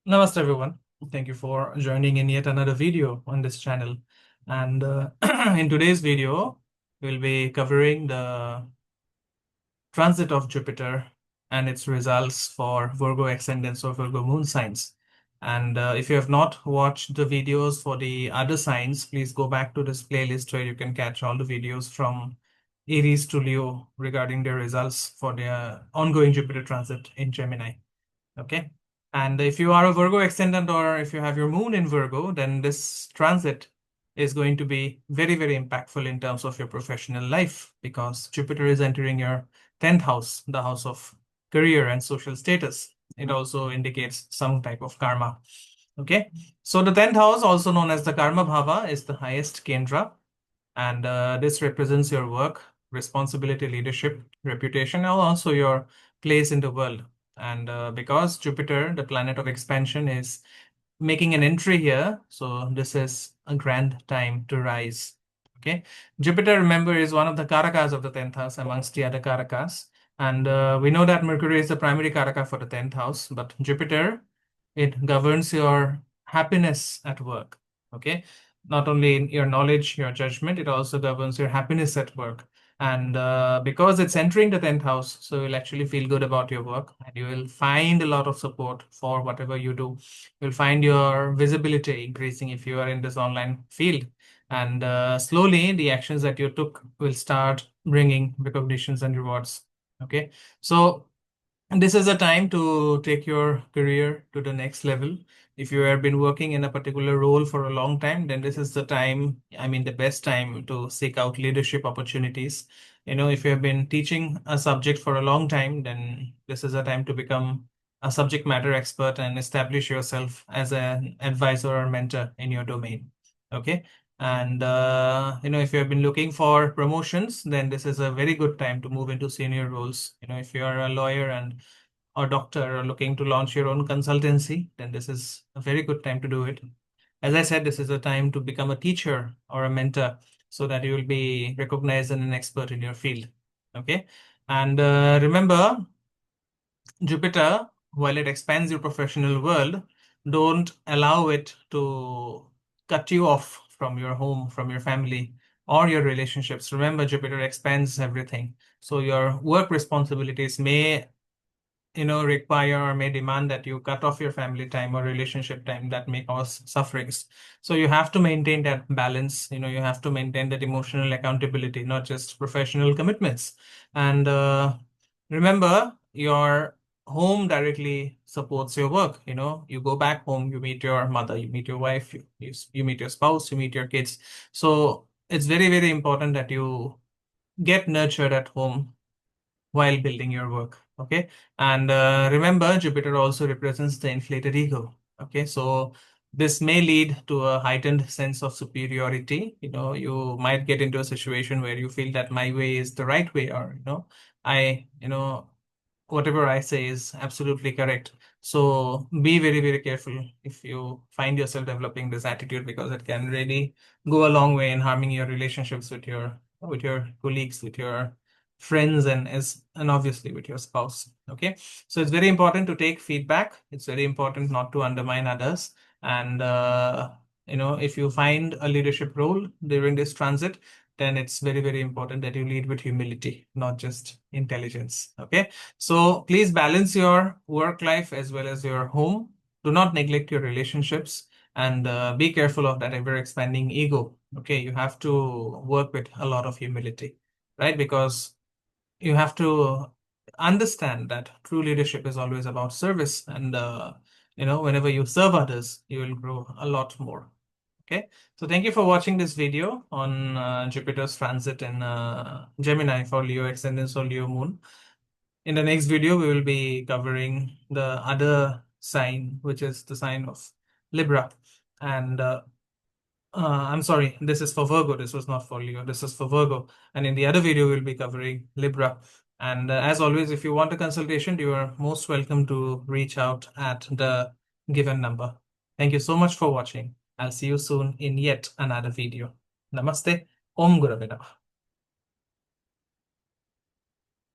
Namaste everyone. Thank you for joining in yet another video on this channel. And in today's video, we'll be covering the transit of Jupiter and its results for Virgo ascendants or Virgo moon signs. And if you have not watched the videos for the other signs, please go back to this playlist where you can catch all the videos from Aries to Leo regarding their results for the ongoing Jupiter transit in Gemini. Okay. And if you are a Virgo ascendant or if you have your moon in Virgo, then this transit is going to be very, very impactful in terms of your professional life because Jupiter is entering your 10th house, the house of career and social status. It also indicates some type of karma. Okay. So the 10th house, also known as the Karma Bhava, is the highest Kendra. And this represents your work, responsibility, leadership, reputation, and also your place in the world. And because Jupiter, the planet of expansion, is making an entry here, so this is a grand time to rise. Okay. Jupiter, remember, is one of the Karakas of the 10th house amongst the other Karakas. And we know that Mercury is the primary Karaka for the 10th house, but Jupiter, it governs your happiness at work. Okay. Not only in your knowledge, your judgment, it also governs your happiness at work. And because it's entering the 10th house, so you'll actually feel good about your work and you will find a lot of support for whatever you do. You'll find your visibility increasing if you are in this online field. And slowly, the actions that you took will start bringing recognitions and rewards. Okay. So this is a time to take your career to the next level. If you have been working in a particular role for a long time, then this is the time, I mean, the best time to seek out leadership opportunities. If you have been teaching a subject for a long time, then this is a time to become a subject matter expert and establish yourself as an advisor or mentor in your domain. Okay. And if you have been looking for promotions, then this is a very good time to move into senior roles. If you are a lawyer and or doctor or looking to launch your own consultancy, then this is a very good time to do it. As I said, this is a time to become a teacher or a mentor so that you will be recognized and an expert in your field. Okay. And remember, Jupiter, while it expands your professional world, don't allow it to cut you off from your home, from your family, or your relationships. Remember, Jupiter expands everything. So your work responsibilities may require or may demand that you cut off your family time or relationship time that may cause sufferings. So you have to maintain that balance. You have to maintain that emotional accountability, not just professional commitments. And remember, your home directly supports your work. You go back home, you meet your mother, you meet your wife, you meet your spouse, you meet your kids. So it's very, very important that you get nurtured at home while building your work. Okay. And remember, Jupiter also represents the inflated ego. Okay. So this may lead to a heightened sense of superiority. You might get into a situation where you feel that my way is the right way, or, I, whatever I say is absolutely correct. So be very, very careful if you find yourself developing this attitude because it can really go a long way in harming your relationships with your colleagues, with your friends, and obviously with your spouse. Okay. So it's very important to take feedback. It's very important not to undermine others. And if you find a leadership role during this transit, then it's very, very important that you lead with humility, not just intelligence. Okay. So please balance your work life as well as your home. Do not neglect your relationships and be careful of that ever expanding ego. Okay. You have to work with a lot of humility, right? Because you have to understand that true leadership is always about service. And, whenever you serve others, you will grow a lot more. Okay, so thank you for watching this video on Jupiter's transit in Gemini for Leo ascendant or Leo moon. In the next video, we will be covering the other sign, which is the sign of Libra. And I'm sorry, this is for Virgo. This was not for Leo. This is for Virgo. And in the other video, we'll be covering Libra. And as always, if you want a consultation, you are most welcome to reach out at the given number. Thank you so much for watching. I'll see you soon in yet another video. Namaste. Om Gurave Namah.